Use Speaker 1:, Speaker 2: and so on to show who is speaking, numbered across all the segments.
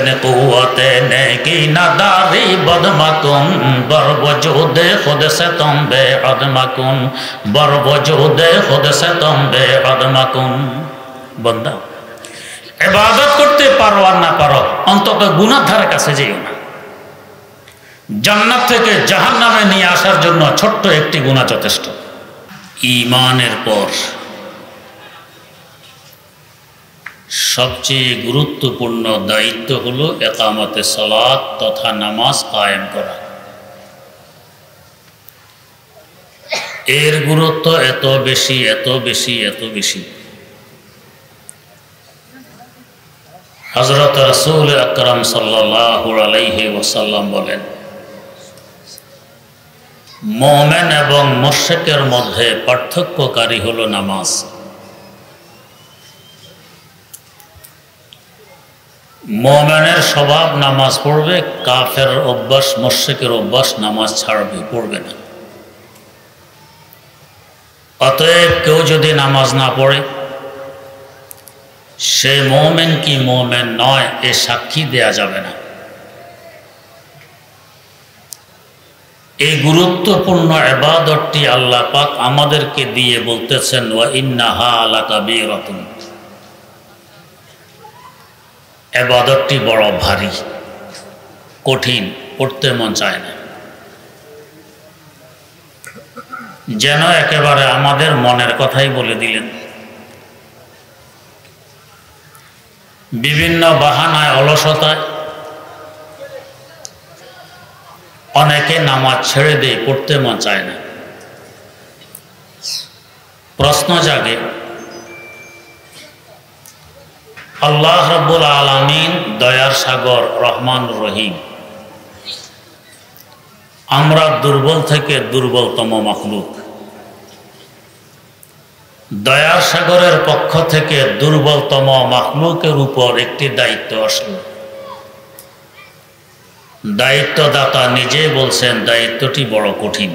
Speaker 1: हुसैन कुव्वते नेकी नदारी बदमकुन बर वजूदे खुद से तुम बेअद मकुन बर वजूदे खुद से तुम बेअद मकुन। बंदा इबादत करते पारो আর না পারো, অন্তত গুনাহ ধারে কাছে যেও না। জান্নাত থেকে জাহান্নামে নিয়ে আসার জন্য ছোট্ট একটি গুনাহ যথেষ্ট। ঈমানের পর সবচেয়ে গুরুত্বপূর্ণ দায়িত্ব হলো ইকামতে সালাত তথা নামাজ কায়েম করা। এর গুরুত্ব এত বেশি এত বেশি এত বেশি, হযরত রাসূল আকরাম সাল্লাল্লাহু আলাইহি ওয়াসাল্লাম বলেন, মুমিন এবং মুশরিকের মধ্যে পার্থক্যকারী হলো নামাজ। মুমিনের স্বভাব নামাজ পড়বে, কাফের অভ্যাস মুশরিকের অভ্যাস নামাজ ছাড়বে, পড়বে না। অতএব কেউ যদি নামাজ না পড়ে সে মুমিন কি মুমিন নয় এ সাক্ষী দেয়া যাবে না। এই গুরুত্বপূর্ণ ইবাদতটি আল্লাহ পাক আমাদেরকে দিয়ে বলতেছেন, ওয়া ইন্নাহা লাকাবীরাতুন। ইবাদতটি বড় ভারী, কঠিন, পড়তে মন চায় না। যেন একেবারে আমাদের মনের কথাই বলে দিলেন। বিভিন্ন বাহানায় অলসতায় অনেকে নামাজ ছেড়ে দেয়, পড়তে মন চায় না। প্রশ্ন জাগে, আল্লাহ রাব্বুল আলামিন দয়ার সাগর, রহমান রহিম, আমরা দুর্বল থেকে দুর্বলতম মাখলুক। দয়ার সাগরের পক্ষ থেকে দুর্বলতম মাখলুকের উপর একটি দায়িত্ব আসলো। দায়িত্বদাতা নিজে বলছেন দায়িত্বটি বড় কঠিন,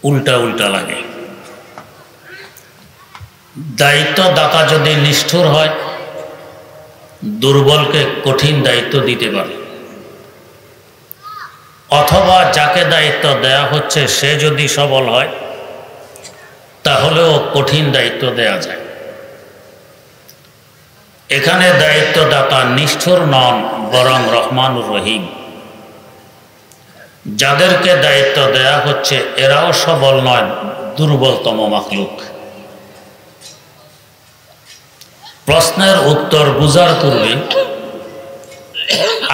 Speaker 1: উল্টা উল্টা লাগে। দায়িত্বদাতা যদি নিষ্ঠুর হয় দুর্বলকে কঠিন দায়িত্ব দিতে পারে, অথবা যাকে দায়িত্ব দেয়া হচ্ছে সে যদি সবল হয় তাহলেও কঠিন দায়িত্ব দেয়া যায়। এখানে দায়িত্বদাতা নিষ্ঠুর নন, বরং রহমানুর রহিম। যাদেরকে দায়িত্ব দেয়া হচ্ছে এরাও সবল নয়, দুর্বলতম মাখলুক। প্রশ্নের উত্তর বুঝার পূর্বে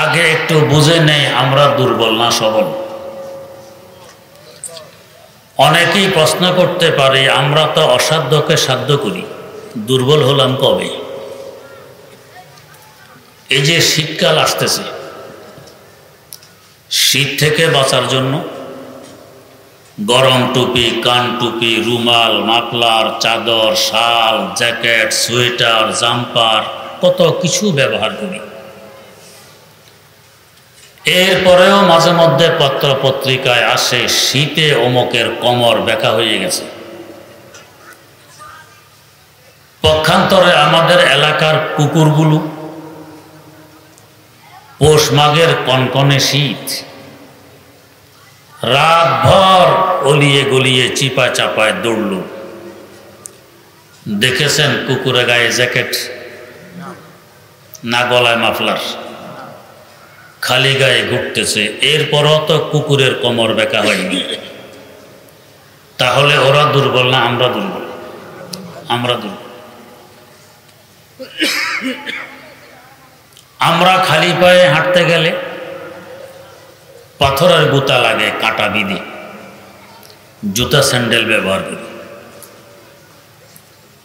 Speaker 1: আগে একটু বুঝে নেই আমরা দুর্বল না সবল। অনেকেই প্রশ্ন করতে পারে, আমরা তো অসাধ্যকে সাধ্য করি, দুর্বল হলাম কবে? এই যে শীতকাল আসতেছে, শীত থেকে বাঁচার জন্য গরম টুপি, কান টুপি, রুমাল, মাফলার, চাদর, শাল, জ্যাকেট, সোয়েটার, জাম্পার, কত কিছু ব্যবহার করি। এরপরেও মাঝে মধ্যে পত্র পত্রিকায় আসে শীতে অমুকের কোমর ব্যথা হয়ে গেছে। পক্ষান্তরে আমাদের এলাকার কুকুরগুলো পৌষ মাঘের কনকনে শীত রাতভর অলিয়ে গলিয়ে চিপা চাপায় দৌড়ল। দেখেছেন কুকুরের গায়ে জ্যাকেট না, গলায় মাফলার, খালি গায়ে ঘুরতেছে, এরপরও তো কুকুরের কোমর বেঁকা হয়নি। তাহলে ওরা দুর্বল না আমরা দুর্বল? আমরা দুর্বল। আমরা খালি পায়ে হাঁটতে গেলে পাথরের গুতা লাগে, কাঁটা বিধি, জুতা স্যান্ডেল ব্যবহার করি।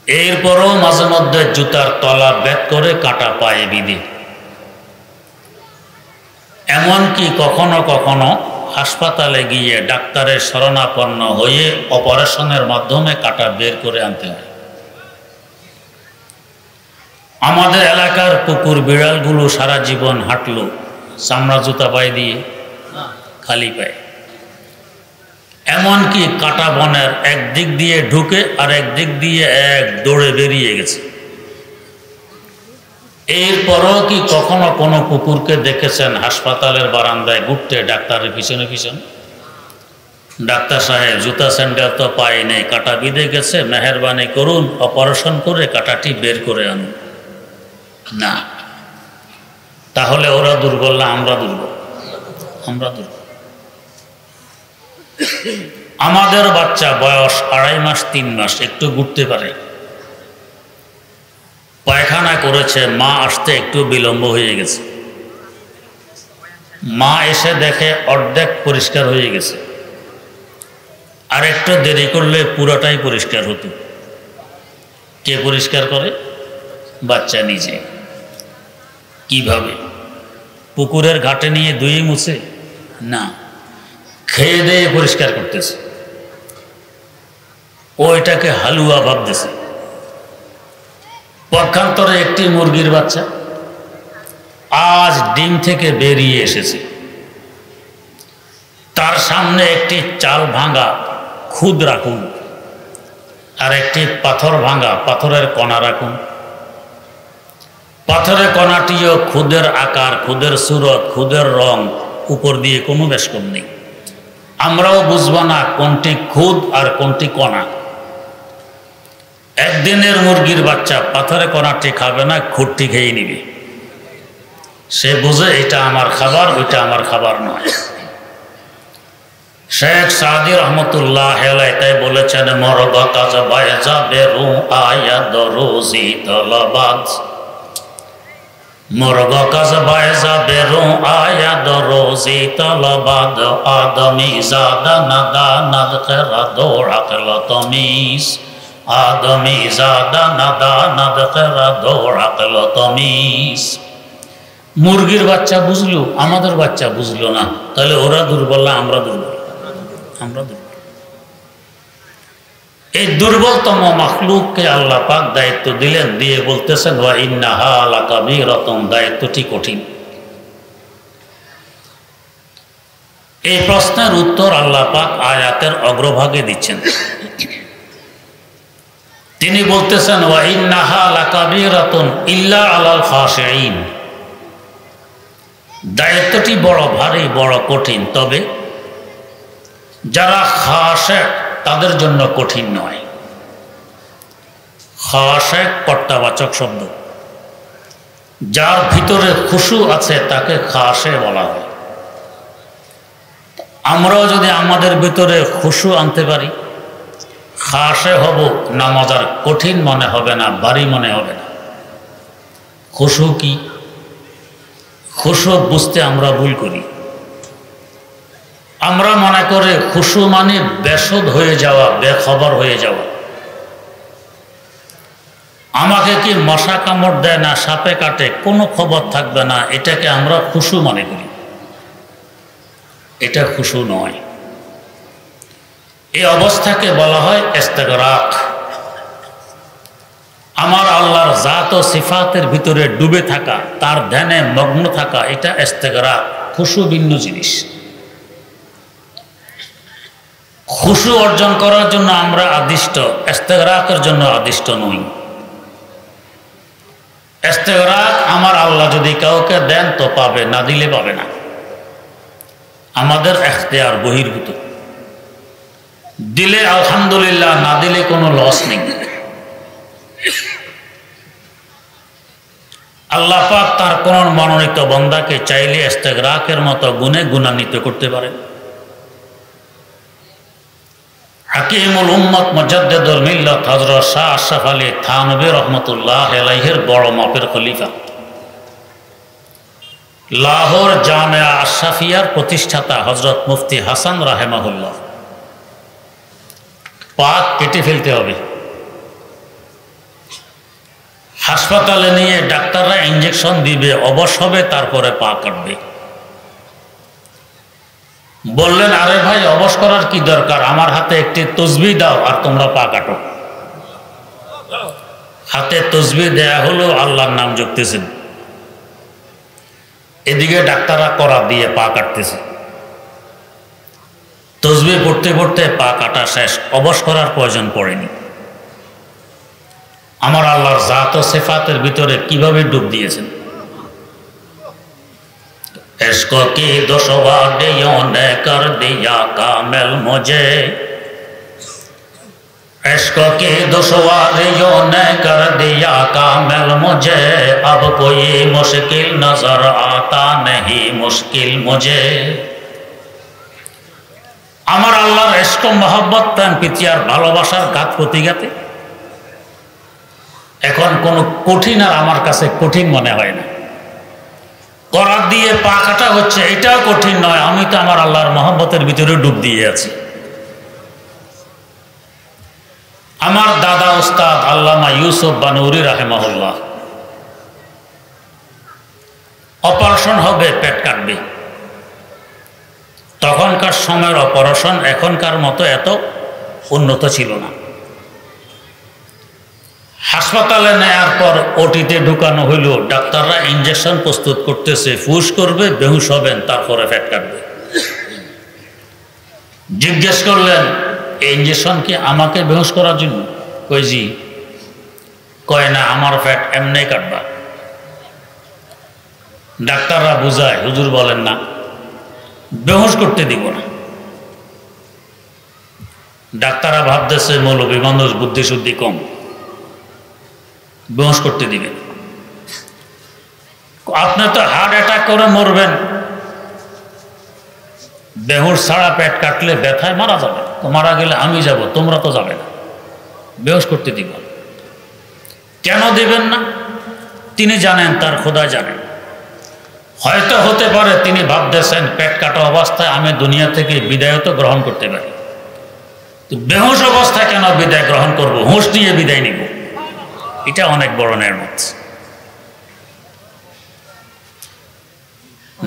Speaker 1: এরপরও মাঝে মধ্যে জুতার তলা ব্যাক করে কাঁটা পায়ে বিধি। এমনকি কখনো কখনো হাসপাতালে গিয়ে ডাক্তারের শরণাপন্ন হয়ে অপারেশনের মাধ্যমে কাঁটা বের করে আনতে হয়। আমাদের এলাকার কুকুর বিড়ালগুলো সারা জীবন হাঁটলো চামড়া জুতা পায়ে দিয়ে, খালি পায়ে। এমনকি কাঁটা বনের একদিক দিয়ে ঢুকে আর একদিক দিয়ে এক দৌড়ে বেরিয়ে গেছে। এরপরও কি কখনো কোনো কুকুরকে দেখেছেন হাসপাতালের বারান্দায় ঘুরতে ডাক্তারের পিছনে পিছনে? ডাক্তার সাহেব জুতা স্যান্ডেল তো পাই নেই, কাটা বিঁধে গেছে, মেহেরবানি করুন অপারেশন করে কাটাটি বের করে আনুন। না, তাহলে ওরা দুর্বল না আমরা দুর্বল? আমরা দুর্বল। আমাদের বাচ্চা বয়স 2.5 মাস 3 মাস একটু ঘুরতে পারে, পায়খানা করেছে, মা আসতে একটু বিলম্ব হয়ে গেছে, মা এসে দেখে অর্ধেক পরিষ্কার হয়ে গেছে, আর একটু দেরি করলে পুরোটাই পরিষ্কার হতো। কে পরিষ্কার করে? বাচ্চা নিজে। কিভাবে? পুকুরের ঘাটে নিয়ে ধুয়ে মুছে না, খেয়ে দিয়ে পরিষ্কার করতেছে। ও এটাকে হালুয়া ভাবতেছে। পক্ষান্তরে একটি মুরগির বাচ্চা আজ ডিম থেকে বেরিয়ে এসেছে, তার সামনে একটি চাল ভাঙা খুদ রাখুন আর একটি পাথর ভাঙা পাথরের কণা রাখুন। পাথরের কণাটিও খুদের আকার, খুদের সুরত, খুদের রং, উপর দিয়ে কোনো বেশকম নেই। আমরাও বুঝব না কোনটি খুদ আর কোনটি কণা। একদিনের মুরগির বাচ্চা পাথরের কণাটি খাবে না, খুদটি খেয়ে নিবে। সে বুঝে এটা আমার খাবার, ওইটা আমার খাবার নয়। শেখ সাদি রহমতুল্লাহ তাই বলেছেন, মরগ কাজ বায়জা বেরু আয়াদ রোজি তলবাদ, মরগ কাজ বায়জা বেরু আয়াদ রোজি তলবাদ, আদমি জাদা নাদা নাদ খেরা দৌড় আকল তমিস, আদমি জাদা নাদা নাদ খেরা দৌড় আকল তমিস। মুরগির বাচ্চা বুঝলো, আমাদের বাচ্চা বুঝলো না, তাহলে ওরা দুর্বল না আমরা দুর্বল? আমরা দুর্বল। এই দুর্বলতম মাখলুককে আল্লাহ পাক দায়িত্ব দিলেন, দিয়ে বলতেছেন ওয়া ইন্নাহা লাকাবীরাতুন, দায়িত্বটি কঠিন। এই প্রশ্নের উত্তর আল্লাহ পাক আয়াতের অগ্রভাগে দিচ্ছেন। তিনি বলতেছেন ওয়া ইন্নাহা লাকাবীরাতুন ইল্লা আলাল খাশিঈন, দায়িত্বটি বড় ভারী, বড় কঠিন, তবে যারা খাশে তাদের জন্য কঠিন নয়। খাশে কর্তাবাচক শব্দ, যার ভিতরে খুশু আছে তাকে খাশে বলা হয়। আমরাও যদি আমাদের ভিতরে খুশু আনতে পারি, খাশে হব, নামাজ আর কঠিন মনে হবে না, ভারী মনে হবে না। খুশু কি? খুশু বুঝতে আমরা ভুল করি। আমরা মনে করে খুশু মানে বেসুধ হয়ে যাওয়া, বেখবর হয়ে যাওয়া। আমাকে কি মশা কামড় দেয় না, সাপে কাটে, কোনো খবর থাকবে না, এটাকে আমরা খুশু মনে করি। এটা খুশু নয়। এই অবস্থাকে বলা হয় ইস্তেগরাক। আমার আল্লাহর জাত ও সিফাতের ভিতরে ডুবে থাকা, তার ধ্যানে মগ্ন থাকা, এটা ইস্তেগরাক। খুশু ভিন্ন জিনিস। খুশু অর্জন করার জন্য আমরা আদিষ্ট, ইস্তেগরাকের জন্য আদিষ্ট নই। ইস্তেগরাক আমার আল্লাহ যদি কাউকে দেন তো পাবে, না দিলে পাবে না। আমাদের এখতিয়ার বহির্ভূত। দিলে আলহামদুলিল্লাহ, না দিলে কোনো লস নেই। আল্লাহ পাক তার কোন মনোনীত বান্দাকে চাইলে ইস্তেগরাকের মতো গুণে গুণান্বিত করতে পারেন। হাকিমুল উম্মত মুজাদ্দিদুল মিল্লাত হযরত শাহ আশরাফ আলী থানভী রাহমাতুল্লাহ আলাইহির বড় মাপের খলিফা, লাহোর জামিয়া আশরাফিয়ার প্রতিষ্ঠাতা হযরত মুফতি হাসান রাহিমাহুল্লাহ। পাক কেটে ফেলতে হবে। হাসপাতালে নিয়ে ডাক্তাররা ইঞ্জেকশন দিবে, অবশ হবে, তারপরে পা কাটবে। বললেন, আরে ভাই, অবশ করার কি দরকার, আমার হাতে একটি তসবিহ দাও আর তোমরা পা কাটো। হাতে তসবিহ দেয়া হলো, আল্লাহর নাম জপতেছেন, এদিকে ডাক্তাররা করা দিয়ে পা কাটতেছে। তসবিহ পড়তে পড়তে পা কাটা শেষ, অবশ করার প্রয়োজন পড়েনি। আমার আল্লাহর জাত ও সিফাতের ভিতরে কিভাবে ডুব দিয়েছেন। इश्क की दुश्वारियों ने कर दिया कामिल मुझे, इश्क की दुश्वारियों ने कर दिया कामिल मुझे, अब कोई मुश्किल नजर आता नहीं मुश्किल मुझे। আমার আল্লাহর ইশক মহব্বত প্রেম প্রীতি আর ভালোবাসার গাত প্রতিগাতে এখন কোন কঠিন আর আমার কাছে কঠিন মনে হয় না। করাত দিয়ে পা কাটা হচ্ছে এটাও কঠিন নয়, আমি তো আমার আল্লাহর মহব্বতের ভিতরে ডুব দিয়ে আছি। আমার দাদা উস্তাদ আল্লামা ইউসুফ বানুরি রাহিমাহুল্লাহ, অপারেশন হবে, পেট কাটবে। তখনকার সময়ের অপারেশন এখনকার মতো এত উন্নত ছিল না। হাসপাতালে নেয়ার পর ওটিতে ঢুকানো হইল, ডাক্তাররা ইঞ্জেকশন প্রস্তুত করতেছে, ফুস করবে, বেহুশ হবেন, তারপরে পেট কাটবে। জিজ্ঞেস করলেন এই ইঞ্জেকশন কি আমাকে বেহুশ করার জন্য? কই জি। কয় না, আমার পেট এমনি কাটবা। ডাক্তাররা বুঝায়, হুজুর বলেন না, বেহুশ করতে দিব না। ডাক্তাররা ভাবতেছে মৌলবী মানুষ, বুদ্ধি শুদ্ধি কম, বেহুশ করতে দিবেন। আপনি তো হার্ট অ্যাটাক করে মরবেন, বেহুশ ছাড়া পেট কাটলে ব্যথায় মারা যাবে। তো মারা গেলে আমি যাব, তোমরা তো যাবে না, বেহুশ করতে দিব। কেন দিবেন না? তিনি জানেন, তার খোদা জানেন। হয়তো হতে পারে তিনি ভাবতেছেন পেট কাটা অবস্থায় আমি দুনিয়া থেকে বিদায় তো গ্রহণ করতে পারি, বেহুশ অবস্থায় কেন বিদায় গ্রহণ করব, হুঁশ নিয়ে বিদায় নিব। এটা অনেক বড় নেয়ামত।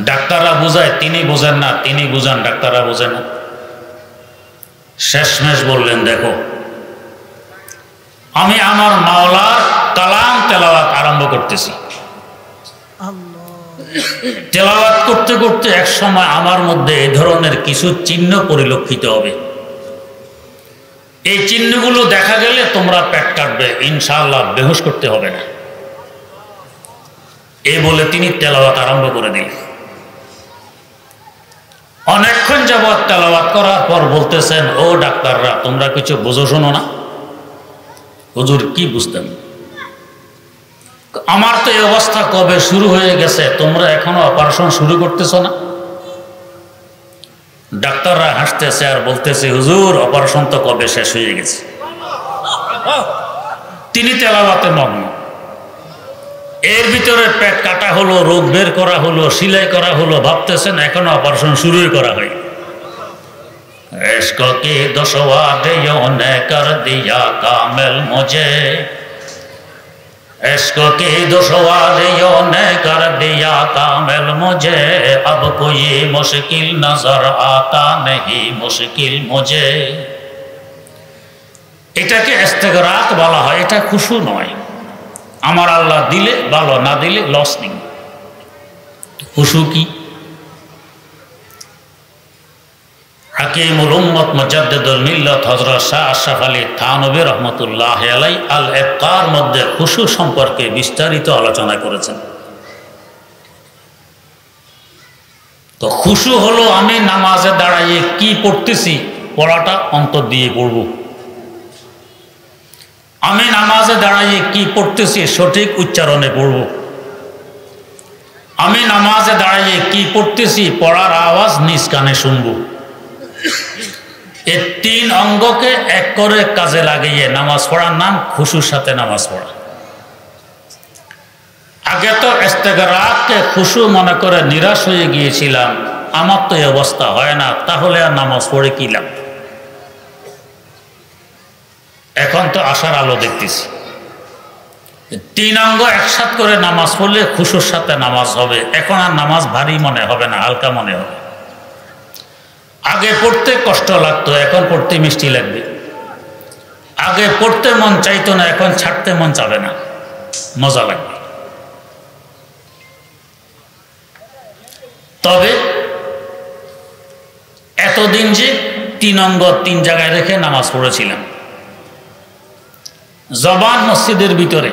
Speaker 1: ডাক্তাররা বুঝায়, তিনি বোঝেন না, তিনি বুঝান, ডাক্তাররা বোঝেন না। শেষমেশ বললেন, দেখো আমি আমার মাওলার কালাম তেলাওয়াত আরম্ভ করতেছি। তেলাওয়াত করতে করতে এক সময় আমার মধ্যে এই ধরনের কিছু চিহ্ন পরিলক্ষিত হবে। এই চিহ্নগুলো দেখা গেলে তোমরা পেট কাটবে, ইনশাআল্লাহ বেহুশ করতে হবে না। এই বলে তিনি তেলাওয়াত আরম্ভ করে দিলেন। অনেকক্ষণ যাবৎ তেলাওয়াত করার পর বলতেছেন, ও ডাক্তাররা তোমরা কিছু বুঝো শোনো না? হুজুর কি বুঝতেন? আমার তো এই অবস্থা কবে শুরু হয়ে গেছে, তোমরা এখনো অপারেশন শুরু করতেছ না? ডাক্তাররা হাসতেছে আর বলতেছে, হুজুর অপারেশন তো কবে শেষ হয়ে গেছে। তিনি তেলাওয়াতে মগ্ন। এর ভিতরে পেট কাটা হলো, রোগ বের করা হলো, সিলাই করা হলো, ভাবতেছেন এখনো অপারেশন শুরুই করা হয়। इश्क की दुश्वारियों ने कर दिया कामिल मुझे, इश्क की दुश्वारियों ने कर दिया कामिल मुझे, अब कोई मुश्किल नजर आता नहीं मुश्किल मुझे। এটাকে ইস্তেগরাক বলা হয়, এটা খুশু নয়। আমার আল্লাহ দিলে ভালো, না দিলে লস নেই। খুশু কি? হাকিমুল উম্মত মুজাদ্দিদুল মিল্লাত হযরত শাহ আশরাফ আলী থানভী রহমতুল্লাহ আলাইহি আল ইফতার মধ্যে খুশু সম্পর্কে বিস্তারিত আলোচনা করেছেন। তো খুশু হলো আমি নামাজে দাঁড়াইয়ে কি পড়তেছি, পড়াটা অন্তর দিয়ে পড়ব। আমি নামাজে দাঁড়াইয়ে কি পড়তেছি সঠিক উচ্চারণে পড়ব। আমি নামাজে দাঁড়াইয়ে কি পড়তেছি পড়ার আওয়াজ নিজ কানে শুনব। এই তিন অঙ্গকে এক করে কাজে লাগিয়ে নামাজ পড়ার নাম খুশুর সাথে নামাজ পড়া। আগে তো ইস্তেগরাককে খুশু মনে করে নিরাশ হয়ে গিয়েছিলাম, আমার তো এই অবস্থা হয় না, তাহলে আর নামাজ পড়ে কি লাভ। এখন তো আশার আলো দেখতেছি, তিন অঙ্গ একসাথ করে নামাজ পড়লে খুশুর সাথে নামাজ হবে। এখন আর নামাজ ভারী মনে হবে না, হালকা মনে হবে। আগে পড়তে কষ্ট লাগতো, এখন পড়তে মিষ্টি লাগবে। আগে পড়তে মন চাইতো না, এখন ছাড়তে মন চাবে না, মজা লাগবে। তবে এতদিন যে তিন অঙ্গ তিন জায়গায় রেখে নামাজ পড়েছিলাম, জবান মসজিদের ভিতরে,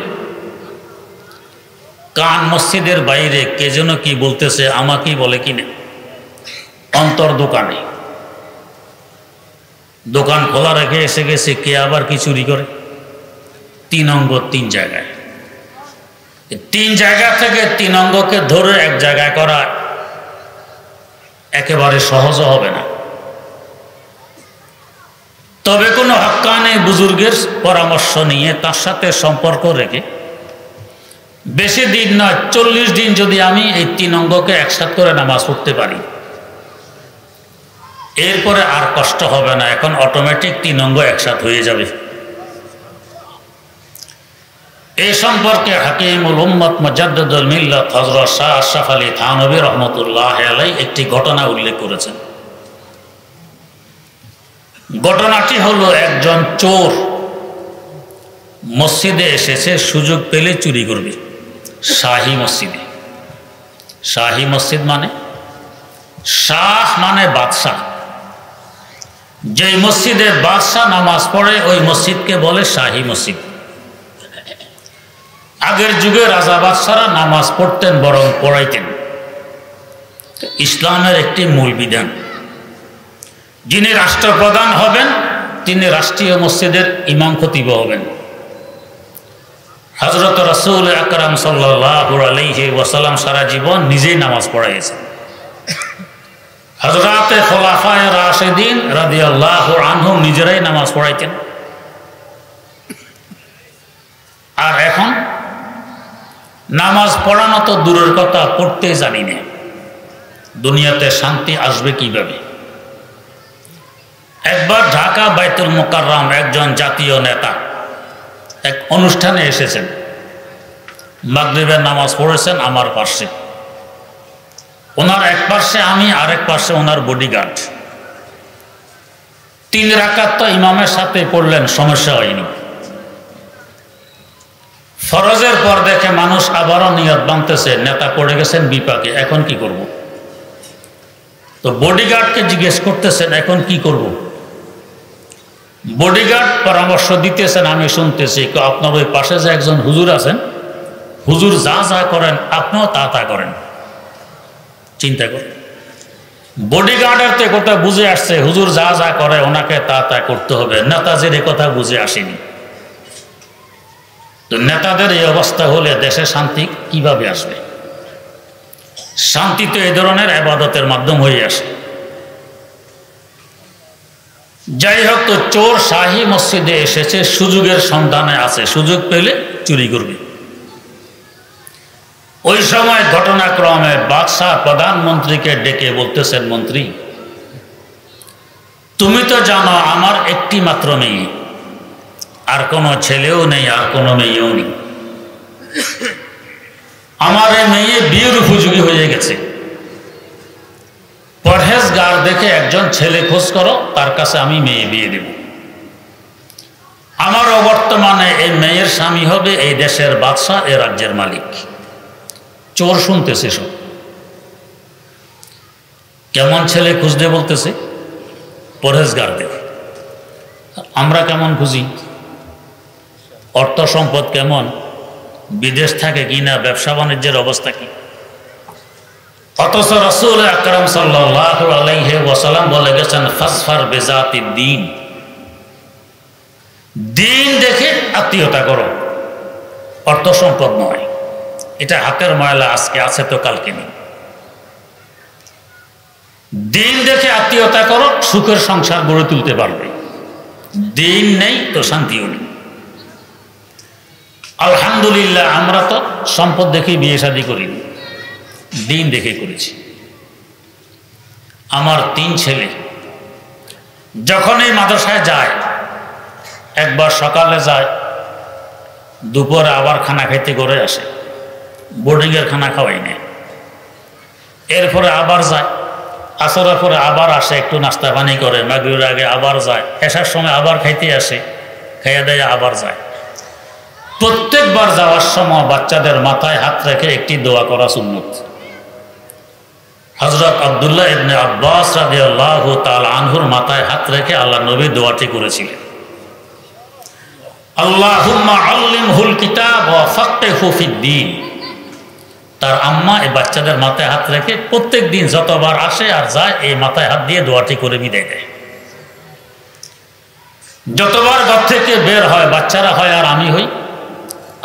Speaker 1: কান মসজিদের বাইরে, কে যেন কি বলতেছে, আমাকেই বলে কিনে। অন্তর দোকানে, দোকান খোলা রেখে এসে গেছে, কে আবার কি চুরি করে। 3 অঙ্গ 3 জায়গায়, 3 জায়গা থেকে 3 অঙ্গকে ধরে এক জায়গায় করা একেবারে সহজ হবে না। তবে কোনো হক্কানি বুজুর্গের পরামর্শ নিয়ে তার সাথে সম্পর্ক রেখে বেশি দিন নয় 40 দিন যদি আমি এই 3 অঙ্গকে একসাথে করে নামাজ পড়তে পারি, এরপরে আর কষ্ট হবে না, এখন অটোমেটিক 3 অঙ্গ একসাথে হয়ে যাবে। এই সম্পর্কে হাকিমুল উম্মত মুজাদ্দিদুল মিল্লাত হযরত শাহ আশরাফ আলী থানভী রহমতুল্লাহ আলাইহি একটি ঘটনা উল্লেখ করেছেন। ঘটনাটি হলো, একজন চোর মসজিদে এসেছে, সুযোগ পেলে চুরি করবে। শাহী মসজিদে, শাহী মসজিদ মানে, শাহ মানে বাদশাহ। যে মসজিদে বাদশাহ নামাজ পড়ে ওই মসজিদকে বলে শাহী মসজিদ। আগের যুগে রাজা বাদশারা নামাজ পড়তেন, বরং পড়াইতেন। ইসলামের একটি মূল বিধান, যিনি রাষ্ট্রপ্রধান হবেন তিনি রাষ্ট্রীয় মসজিদের ইমাম খতিব হবেন। হযরত রাসূল আকরাম সাল্লাল্লাহু আলাইহি ওয়াসাল্লাম সারা জীবন নিজেই নামাজ পড়াইয়েছেন। হযরতে খোলাফায়ে রাশিদিন রাদিয়াল্লাহু আনহুম নিজেরাই নামাজ পড়াইতেন। আর এখন নামাজ পড়ানো তো দূরের কথা, পড়তে জানি না। দুনিয়াতে শান্তি আসবে কিভাবে? একবার ঢাকা বাইতুল মুকাররম একজন জাতীয় নেতা এক অনুষ্ঠানে এসেছেন, মাগরিবের নামাজ পড়েছেন আমার পাশে। ওনার এক পাশে আমি, আরেক পাশে ওনার বডিগার্ড। 3 রাকাত তো ইমামের সাথে পড়লেন, সমস্যা হয়নি। ফরজের পর দেখে মানুষ আবারও নিয়ত বাঁধতেছে, নেতা পড়ে গেছেন বিপাকে, এখন কি করব? তো বডিগার্ডকে জিজ্ঞেস করতেছেন, এখন কি করব? বডিগার্ড পরামর্শ দিতেছেন, আমি শুনতেছি, আপনার ওই পাশে যে একজন হুজুর আছেন, হুজুর যা যা করেন আপনিও তা তা করেন। চিন্তা করেন, বডিগার্ডের তো কথা বুঝে আসছে, হুজুর যা যা করে ওনাকে তা তা করতে হবে। নেতাজির এ কথা বুঝে আসেনি। তো নেতাদের এই অবস্থা হলে দেশে শান্তি কিভাবে আসবে? শান্তি তো এই ধরনের ইবাদতের মাধ্যম হয়ে আসে। যাই হোক, তো চোর শাহী মসজিদে এসেছে, সুযোগের সন্ধানে আছে, সুযোগ পেলে চুরি করবে। ওই সময় ঘটনাক্রমে বাদশাহ প্রধানমন্ত্রীকে ডেকে বলতেছেন, মন্ত্রী তুমি তো জানো আমার একটি মাত্র মেয়ে, আর কোনো ছেলেও নেই, আর কোনো মেয়েও নেই। আমার এই মেয়ে বিয়ের উপযোগী হয়ে গেছে। পরহেজগার দেখে একজন ছেলে খোঁজ করো, তার কাছে আমি মেয়ে বিয়ে দেব। আমার অবর্তমানে এই মেয়ের স্বামী হবে এই দেশের বাদশাহ, এ রাজ্যের মালিক। চোর শুনতেছে সব। কেমন ছেলে খুঁজতে বলতেছে? পরহেজগারদের। আমরা কেমন খুঁজি? অর্থ সম্পদ কেমন, বিদেশ থাকে কিনা, ব্যবসা বাণিজ্যের অবস্থা কি? অথচ রাসূল আকরাম সাল্লাল্লাহু আলাইহি ওয়াসাল্লাম বলে গেছেন, ফাসফার বিজাতিদ দ্বীন, দিন দেখে আত্মীয়তা করো, অর্থ সম্পদ নয়। এটা হাতের ময়লা, আজকে আছে তো কালকে নেই। দিন দেখে আত্মীয়তা করো, সুখের সংসার গড়ে তুলতে পারবে। দিন নেই তো শান্তিও নেই। আলহামদুলিল্লাহ, আমরা তো সম্পদ দেখে বিয়ে শাদী করিনি, দিন দেখে করেছি। আমার 3 ছেলে যখনই মাদ্রাসায় যায়, একবার সকালে যায়, দুপুরে আবার খানা খাইতে করে আসে, বোর্ডিংয়ের খানা খাওয়াই নেই। এরপরে আবার যায়, আসরের পরে আবার আসে, একটু নাস্তা পানি করে, মাগরিবের আগে আবার যায়, এসার সময় আবার খাইতে আসে, খাইয়া দেয় আবার যায়। প্রত্যেকবার যাওয়ার সময় বাচ্চাদের মাথায় হাত রেখে একটি দোয়া করা সুন্নত। হযরত আব্দুল্লাহ ইবনে আব্বাস রাদিয়াল্লাহু তাআলা আনহুর মাথায় হাত রেখে আল্লাহ নবী দোয়াটি করেছিলেন। আল্লাহুম্মা আল্লিমহুল কিতাব ওয়া ফাক্কিহু ফিদ্দীন। তার আম্মা এই বাচ্চাদের মাথায় হাত রেখে প্রত্যেক দিন যতবার আসে আর যায় এই মাথায় হাত দিয়ে দোয়াটি করে বিদায় দেয়। যতবার ঘর থেকে বের হয় বাচ্চারা হয় আর আমি হই,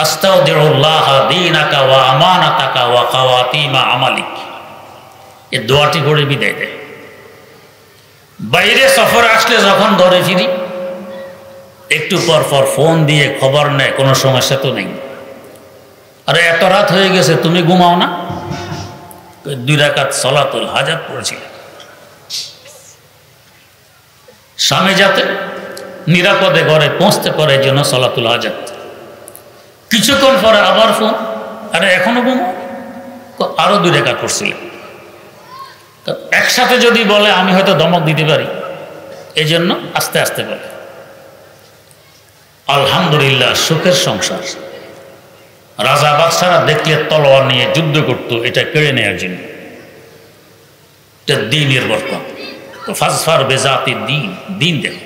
Speaker 1: আস্তাউদিউল্লাহ দীনাকা ওয়া আমানাতাকা ওয়া খাওয়াতিমা আমালিক, এই দোয়াটি করে বিদায় দেয়। বাইরে সফরে আসলে যখন ধরে ফিরি একটু পর পর ফোন দিয়ে খবর নেয়, কোনো সমস্যা তো নেই। আরে এত রাত হয়ে গেছে তুমি ঘুমাও না? 2 রাকাত সালাতুল হাজাত পড়েছিলেন। স্বামী যাতে নিরাপদে ঘরে পৌঁছতে পারে এই জন্য সালাতুল হাজাত। কিছুক্ষণ পরে আবার ফোন, আরে এখনো ঘুমাও? আরো 2 রাকাত পড়ছিলেন। একসাথে যদি বলে আমি হয়তো ধমক দিতে পারি, এই জন্য আস্তে আস্তে বলে। আলহামদুলিল্লাহ, সুখের সংসার। রাজা বাদশারা দেখলে তলোয়ার নিয়ে যুদ্ধ করত এটা কেড়ে নেওয়ার জন্য। এটা দ্বীনের বরকত। তো ফাজফার বেজাতি দ্বীন, দ্বীন দেখো।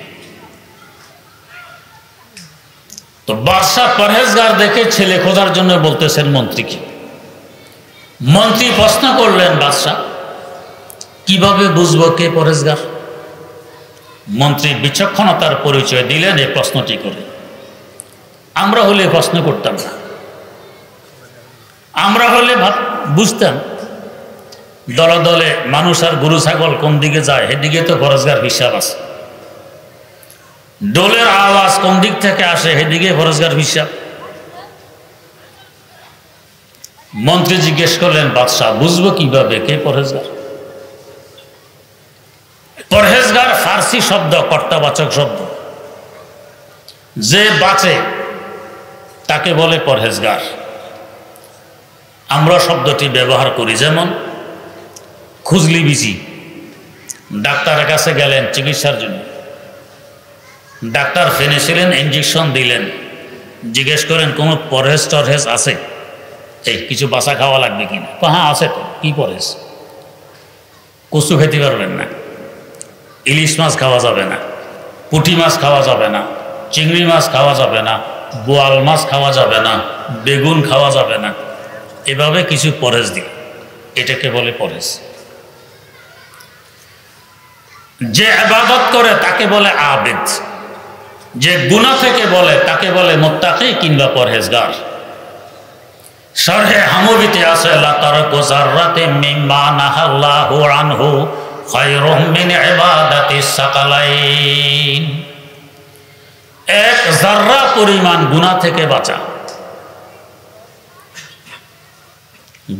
Speaker 1: তো বাদশা পরহেজগার দেখে ছেলে খোঁজার জন্য বলতেছেন মন্ত্রীকে। মন্ত্রী প্রশ্ন করলেন, বাদশা কিভাবে বুঝবো কে পরহেজগার? মন্ত্রী বিচক্ষণতার পরিচয় দিলেন এই প্রশ্নটি করে। আমরা হলে প্রশ্ন করতাম না, আমরা হলে বুঝতাম দলে দলে মানুষ আর গরু ছাগল কোন দিকে যায় সেদিকে তো পরহেজগার হিসাব আছে। ডোলের আওয়াজ কোন দিক থেকে আসে সেদিকে পরহেজগার হিসাব। মন্ত্রী জিজ্ঞেস করলেন, বাদশাহ বুঝবো কিভাবে কে পরহেজগার? পরহেজগার ফার্সি শব্দ, কর্তাবাচক শব্দ। যে বাঁচে তাকে বলে পরহেজগার। আমরা শব্দটি ব্যবহার করি, যেমন খুজলি বিচি। ডাক্তারের কাছে গেলেন চিকিৎসার জন্য, ডাক্তার পেনিসিলিন ইঞ্জেকশন দিলেন, জিজ্ঞেস করেন কোনো পরহেজ টরহেজ আছে, এই কিছু বাসা খাওয়া লাগবে কিনা? হ্যাঁ আছে। তো কি পরহেজ? কচু খেতে পারবেন না, ইলিশ মাছ খাওয়া যাবে না, পুঁটি মাছ খাওয়া যাবে না, চিংড়ি মাছ খাওয়া যাবে না, বোয়াল মাছ খাওয়া যাবে না, বেগুন খাওয়া যাবে না, এভাবে কিছু পরহেজ দিল, এটাকে বলে পরহেজ। যে ইবাদত করে তাকে বলে আবেদ, যে গুনাহ থেকে বলে তাকে বলে মুত্তাকি কিংবা পরহেজগার। শরহে হামবিতে আছে লা তারাকু যাররাতিন মিম্মা নাহাল্লাহু আনহু খায়রুম মিন ইবাদাতিস সাকালাইন। এক যাররা পরিমাণ গুনাহ থেকে বাঁচা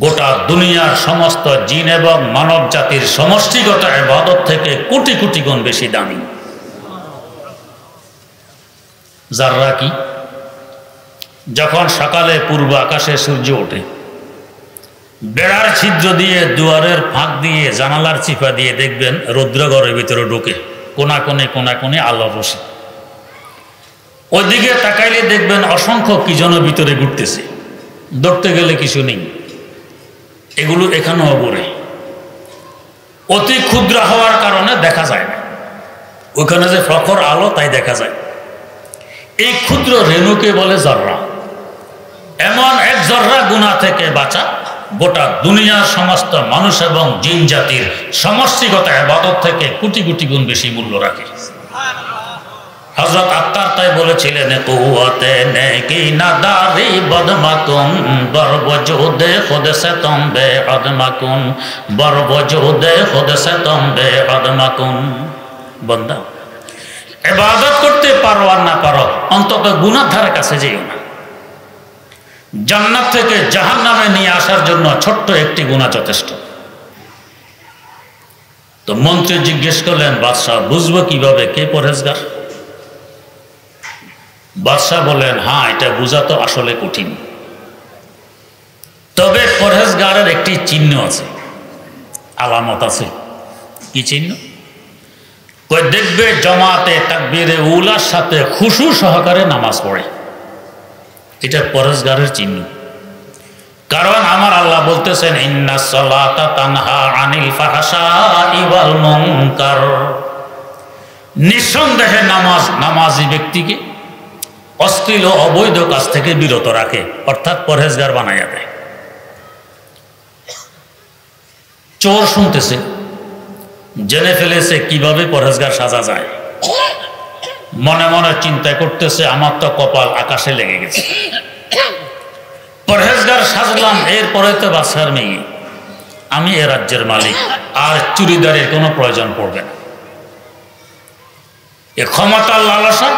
Speaker 1: গোটা দুনিয়ার সমস্ত জিন এবং মানব জাতির সমষ্টিগত ইবাদত থেকে কোটি কোটি গুণ বেশি দামি। যাররা কি? যখন সকালে পূর্ব আকাশে সূর্য ওঠে, বেড়ার ছিদ্র দিয়ে, দুয়ারের ফাঁক দিয়ে, জানালার চিপা দিয়ে দেখবেন রৌদ্রঘরের ভিতরে ঢুকে কোনা কোণে আলোর রশ্মি। ওইদিকে তাকাইলে দেখবেন অসংখ্য কি যেন ভিতরে ঘুরতেছে, ধরতে গেলে কিছু নেই। এগুলো এখানেও ঘুরে, অতি ক্ষুদ্র হওয়ার কারণে দেখা যায় না। ওইখানে যে প্রখর আলো তাই দেখা যায়। এই ক্ষুদ্র রেণুকে বলে জর্রা। এমন এক জর্রা গুনাহ থেকে বাঁচা গোটা দুনিয়ার সমস্ত মানুষ এবং জিন জাতির সমষ্টিগত ইবাদত থেকে কোটি কোটি গুণ বেশি মূল্য রাখে। হযরত আত্তার তাই বলেছিলেন, কুওয়াতে নেকি নাদারি বদমাকুন বরবজুদে খুদ সে তম্বে আদমাকুন বরবজুদে খুদ সে তম্বে আদমাকুন। বান্দা, ইবাদত করতে পারো আর না পারো, অন্তত গুনাহ ধারে কাছে যেও না। জান্নাত থেকে জাহান্নামে নিয়ে আসার জন্য ছোট্ট একটি গুনাহ যথেষ্ট। তো মন্ত্রী জিজ্ঞেস করলেন, বাদশাহ বুঝবো কিভাবে কে পরহেজগার? বাদশাহ বলেন, হ্যাঁ এটা বোঝা তো আসলে কঠিন, তবে পরহেজগারের একটি চিহ্ন আছে, আলামত আছে। কি চিহ্ন? কই দেখবে জামাতে তাকবীরে উলার সাথে খুশু সহকারে নামাজ পড়ে, এটা পরহেজগারের চিহ্ন। কারণ আমার আল্লাহ বলতেছেন, ইন্নাস সালাতা তানহা আনিল ফাহশাই ওয়াল মুনকার। নিঃসন্দেহে নামাজি ব্যক্তিকে অশ্লীল ও অবৈধ কাজ থেকে বিরত রাখে, অর্থাৎ পরহেজগার বানাইয়া দেয়। চোর শুনতেছে, জেনে ফেলেছে কিভাবে পরহেজগার সাজা যায়, মনে মনে চিন্তা করতেছে আমার তো কপাল আকাশে লেগে গেছে, পরহেজগার সাজলাম, এরপরে তো বাদশার মেয়ে, আমি এ রাজ্যের মালিক, আর চুরিদারের কোনো প্রয়োজন পড়বে না। এ ক্ষমতার লালসা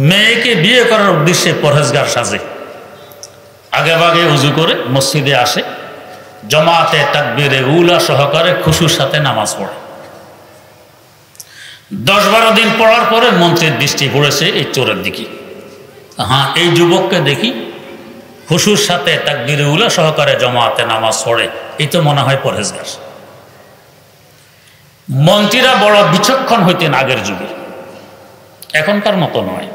Speaker 1: মেয়েকে বিয়ে করার উদ্দেশ্যে পরহেজগার সাজে, আগে ভাগে উজু করে মসজিদে আসে, জমাতে তাকবীরে উলা সহকারে খুশুর সাথে নামাজ পড়ে। 10-12 দিন পড়ার পরে মন্ত্রীর দৃষ্টি পড়েছে এই চোরের দিকে। হ্যাঁ, এই যুবককে দেখি খুশুর সাথে তাকবীরে উলা সহকারে জমাতে নামাজ পড়ে, এই তো মনে হয় পরহেজগার। মন্ত্রীরা বড় বিচক্ষণ হইতেন আগের যুগে, এখনকার মতো নয়।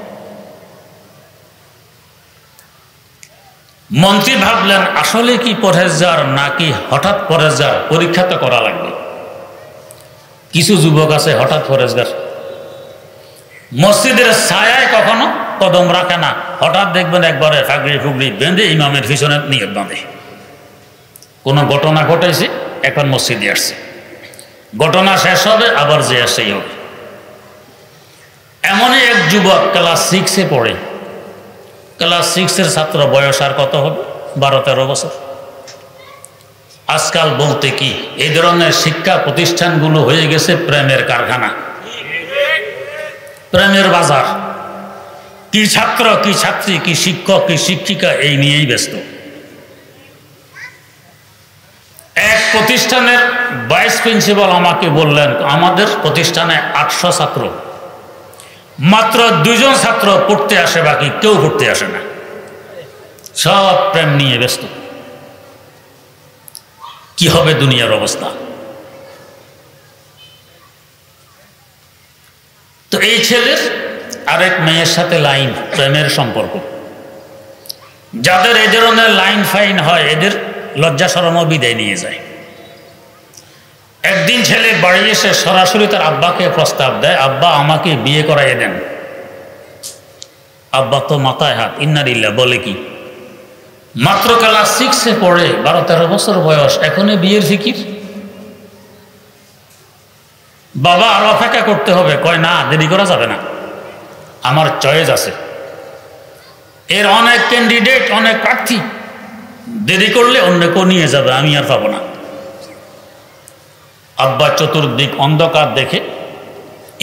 Speaker 1: মন্ত্রী ভাবলেন আসলে কি পরহেজগার নাকি হঠাৎ পরহেজগার, পরীক্ষা তো করা লাগবে। কিছু যুবক আছে হঠাৎ পরহেজগার, মসজিদের ছায়ায় কখনো কদম রাখে না, হঠাৎ দেখবেন একবারে ফাগড়ি ফুগড়ি বেঁধে ইমামের পিছনে নিয়ত বাঁধে। কোনো ঘটনা ঘটেছে, এখন মসজিদে আসছে, ঘটনা শেষ হবে আবার যে আসেই হবে। এমনই এক যুবক ক্লাস 6-এ পড়ে। ক্লাস 6-এর ছাত্র, বয়স আর কত হবে, 12-13 বছর। আজকাল বলতে কি এই ধরনের শিক্ষা প্রতিষ্ঠানগুলো হয়ে গেছে প্রেমের কারখানা, প্রেমের বাজার। কি ছাত্র, কি ছাত্রী, কি শিক্ষক, কি শিক্ষিকা, এই নিয়েই ব্যস্ত। এক প্রতিষ্ঠানের ভাইস প্রিন্সিপাল আমাকে বললেন আমাদের প্রতিষ্ঠানে 800 ছাত্র, মাত্র 2 জন ছাত্র পড়তে আসে, বাকি কেউ পড়তে আসে না, সব প্রেম নিয়ে ব্যস্ত। কি হবে দুনিয়ার অবস্থা? তো এই ছেলের আরেক মেয়ের সাথে লাইন, প্রেমের সম্পর্ক। যাদের এই ধরনের লাইন ফাইন হয় এদের লজ্জা শরম বিদায় নিয়ে যায়। একদিন ছেলে বাড়ি এসে সরাসরি তার আব্বাকে প্রস্তাব দেয়, আব্বা আমাকে বিয়ে করাইয়ে দেন। আব্বা তো মাথায় হাত, ইন্নালিল্লাহ, বলে কি মাত্র ক্লাস 6-এ পড়ে, 12-13 বছর বয়স, এখনই বিয়ের ফিকির। বাবা আর অপেক্ষা করতে হবে, কয় না দেরি করা যাবে না, আমার চয়েস আছে, এর অনেক ক্যান্ডিডেট, অনেক প্রার্থী, দেরি করলে অন্য কেউ নিয়ে যাবে, আমি আর পাবো না। আব্বা চতুর্দিক অন্ধকার দেখে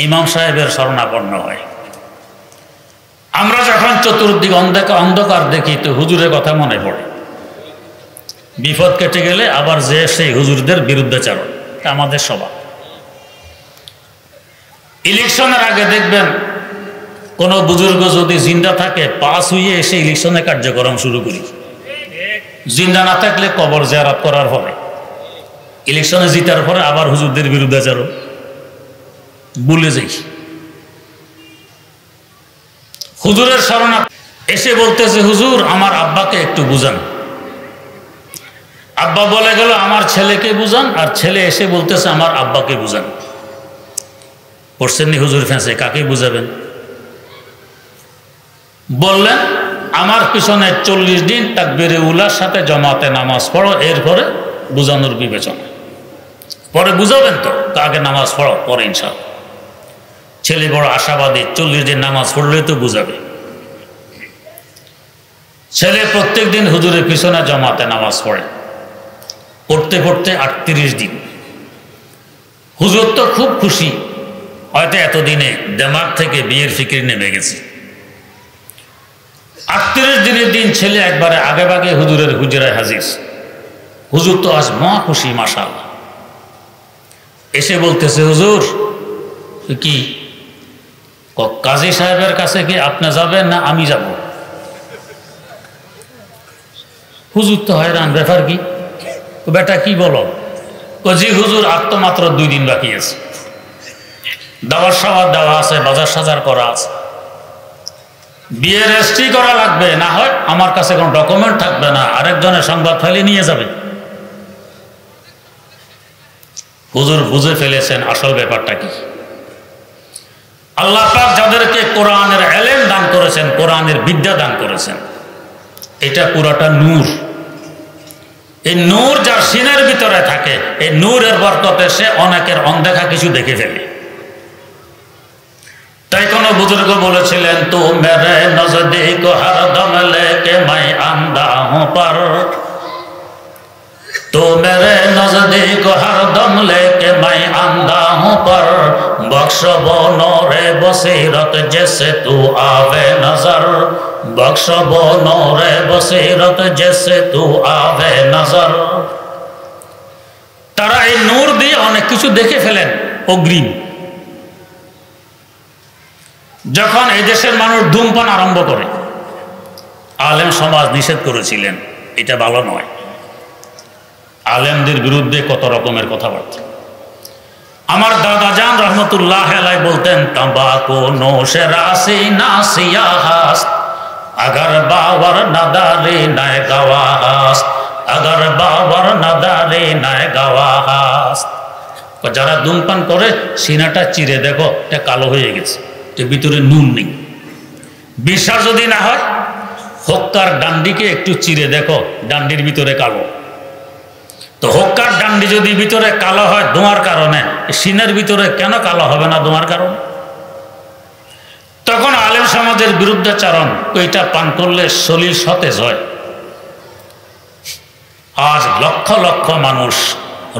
Speaker 1: ইমাম সাহেবের শরণাপন্ন হয়। আমরা যখন চতুর্দিক অন্ধকার দেখি তো হুজুরের কথা মনে পড়ে, বিপদ কেটে গেলে আবার যে সেই হুজুরদের বিরুদ্ধাচারণ, আমাদের স্বভাব। ইলেকশনের আগে দেখবেন কোনো বুজুর্গ যদি জিন্দা থাকে, পাস হইয়ে এসে ইলেকশনের কার্যক্রম শুরু করি, জিন্দা না থাকলে কবর জিয়ারত করার পরে, ইলেকশনে জিতার পরে আবার হুজুরদের বিরুদ্ধাচারণ, ভুলে যাই। হুজুরের শরণা এসে বলতেছে হুজুর আমার আব্বাকে একটু বুঝান। আব্বা বলে গেল আমার ছেলেকে বুঝান, আর ছেলে এসে বলতেছে আমার আব্বাকে বুঝান। পড়ছেননি হুজুর ফেঁসে, কাকে বুঝাবেন? বললেন আমার পিছনে 40 দিন তাকবীরে উলার সাথে জমাতে নামাজ পড়ো, এরপরে বুঝানোর বিবেচনা, পরে বুঝাবেন তো, আগে নামাজ পড়ো, পরে ইনশাআল্লাহ। ছেলে বড় আশাবাদী, 40 দিন নামাজ পড়লেই তো বুঝাবে। ছেলে প্রত্যেক দিন হুজুরের পিছনে জমাতে নামাজ পড়ে, পড়তে পড়তে 38 দিন। হুজুর তো খুব খুশি, হয়তো এতদিনে দেমাগ থেকে বিয়ের ফিকির নেমে গেছে। 38 দিনের দিন ছেলে একবারে আগে ভাগে হুজুরের হুজরায় হাজির। হুজুর তো আজ মহা খুশি, মাশাআল্লাহ। এসে বলতেছে হুজুর কি কাজী সাহেবের কাছে কি আপনি যাবেন না আমি যাব? হুজুর তো হয়রান, ব্যাপার কি? বেটা কি বলো? জি হুজুর আর তো মাত্র 2 দিন বাকি আছে, দাওয়ার সাওয়ার দেওয়া আছে, বাজার সাজার করা আছে, বিয়ে রেজিস্ট্রি করা লাগবে, না হয় আমার কাছে কোনো ডকুমেন্ট থাকবে না, আরেকজনের সংবাদ ফাইলে নিয়ে যাবে। হুজুর বুঝে ফেলেছেন আসল ব্যাপারটা কি। আল্লাহ পাক যাদেরকে কোরআনের ইলম দান করেছেন করেছেন, কোরআনের বিদ্যা দান করেছেন। এটা পুরাটা নূর। এই নূর যার সিনের ভিতরে থাকে, এই নূরের বরকতে সে অনেকের অনদেখা কিছু দেখে ফেলে। তাই কোন বুজুর্গ বলেছিলেন, তু মেরে নজদীক হরদম লেকে मैं आंधा हूं पर, तू मेरे नजदीक हरदम लेके मैं आंधा हूं पर, बख्श वो नूरे बसीरत जैसे तू आवे नजर, बख्श वो नूरे बसीरत जैसे तू आवे नजर। তারা এই নূর দিয়ে অনেক কিছু দেখে ফেলেন অগ্রিম। যখন এই দেশের মানুষ ধূমপান আরম্ভ করে, আলেম সমাজ নিষেধ করেছিলেন, এটা ভালো নয়। আলেমদের বিরুদ্ধে কত রকমের কথাবার্তা। আমার দাদা জান রহমতুল্লাহ আলাইহি বলতেন, তাম্বাকু নোশে রাসি নাসিয়া হাস্ত, अगर बावर नदारी नय गवाहास, अगर बावर नदारी नय गवाहास। যারা ধূমপান করে সিনাটা চিরে দেখো, এটা কালো হয়ে গেছে, এর ভিতরে নুন নেই। বিশ্বাস যদি না হয়, হক্কার ডান্ডিকে একটু চিরে দেখো, ডান্ডির ভিতরে কালো। তো হক্কার ডান্ডি যদি ভিতরে কালো হয় ধোঁয়ার কারণে, সিনের ভিতরে কেন কালো হবে না ধোঁয়ার কারণে? তখন আলেম সমাজের বিরুদ্ধাচারণ, ওইটা পান করলে শরীর সতেজ হয়। আজ লক্ষ লক্ষ মানুষ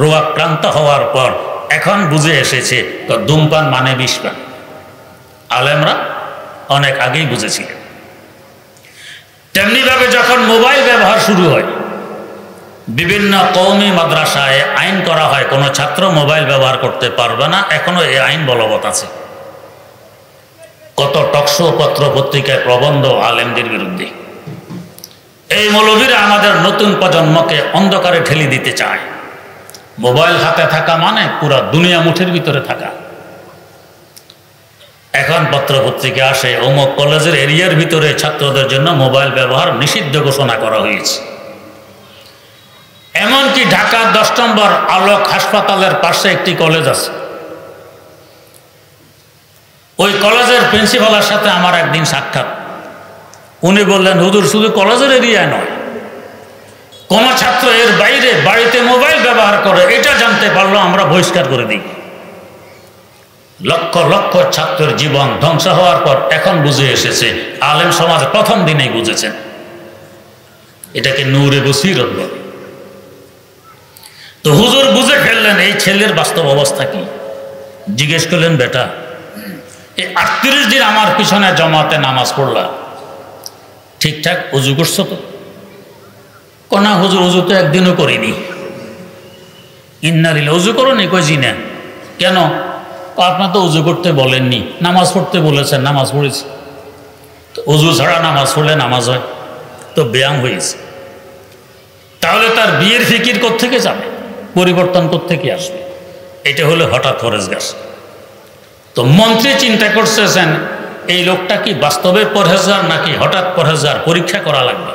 Speaker 1: রোগাক্রান্ত হওয়ার পর এখন বুঝে এসেছে তো ধূমপান মানে বিষপান। আলেমরা অনেক আগেই বুঝেছিলেন। তেমনিভাবে যখন মোবাইল ব্যবহার শুরু হয়, বিভিন্ন কওমি মাদ্রাসায় আইন করা হয় কোনো ছাত্র মোবাইল ব্যবহার করতে পারবে না, এখনো এই আইন বলবৎ আছে। কত টকশো পত্র পত্রিকায় প্রবন্ধ আলেমদের বিরুদ্ধে। এই মৌলবীরা আমাদের নতুন প্রজন্মকে অন্ধকারে ঠেলে দিতে চায়। মোবাইল হাতে থাকা মানে পুরা দুনিয়া মুঠের ভিতরে থাকা। এখন পত্র পত্রিকা আসে অমুক কলেজের এরিয়ার ভিতরে ছাত্রদের জন্য মোবাইল ব্যবহার নিষিদ্ধ ঘোষণা করা হয়েছে। এমনকি ঢাকার 10 নম্বর আলোক হাসপাতালের পাশে একটি কলেজ আছে। ওই কলেজের প্রিন্সিপালের সাথে আমার একদিন সাক্ষাৎ। উনি বললেন, হুজুর শুধু কলেজের এরিয়ায় নয়, কোন ছাত্র এর বাইরে বাড়িতে মোবাইল ব্যবহার করে এটা জানতে পারলো আমরা বহিষ্কার করে দিই। লক্ষ লক্ষ ছাত্রের জীবন ধ্বংস হওয়ার পর এখন বুঝে এসেছে, আলেম সমাজ প্রথম দিনেই বুঝেছেন। এটাকে নূরে বসিরত বলে। তো হুজুর বুঝে ফেললেন এই ছেলের বাস্তব অবস্থা কি। জিজ্ঞেস করলেন, বেটা এই 38 দিন আমার পিছনে জমাতে নামাজ পড়লা, ঠিকঠাক উজু করছো তো? না হুজুর, উজু তো একদিনও করিনি। ইন্নারিল উজু করোনি? কই জি না। কেন? আপনার তো উজু করতে বলেননি, নামাজ পড়তে বলেছেন, নামাজ পড়েছি। তো উজু ছাড়া নামাজ পড়লে নামাজ হয়? তো ব্যায়াম হয়েছে। তাহলে তার বিয়ের ফিকির কোত্থেকে যাবে, পরিবর্তন কোত্থেকে আসবে? এটা হলো হঠাৎ ফরেজগার। তো মন্ত্রী চিন্তা করতেছেন এই লোকটা কি বাস্তবে পরহেজগার নাকি হঠাৎ পরহেজগার, পরীক্ষা করা লাগবে।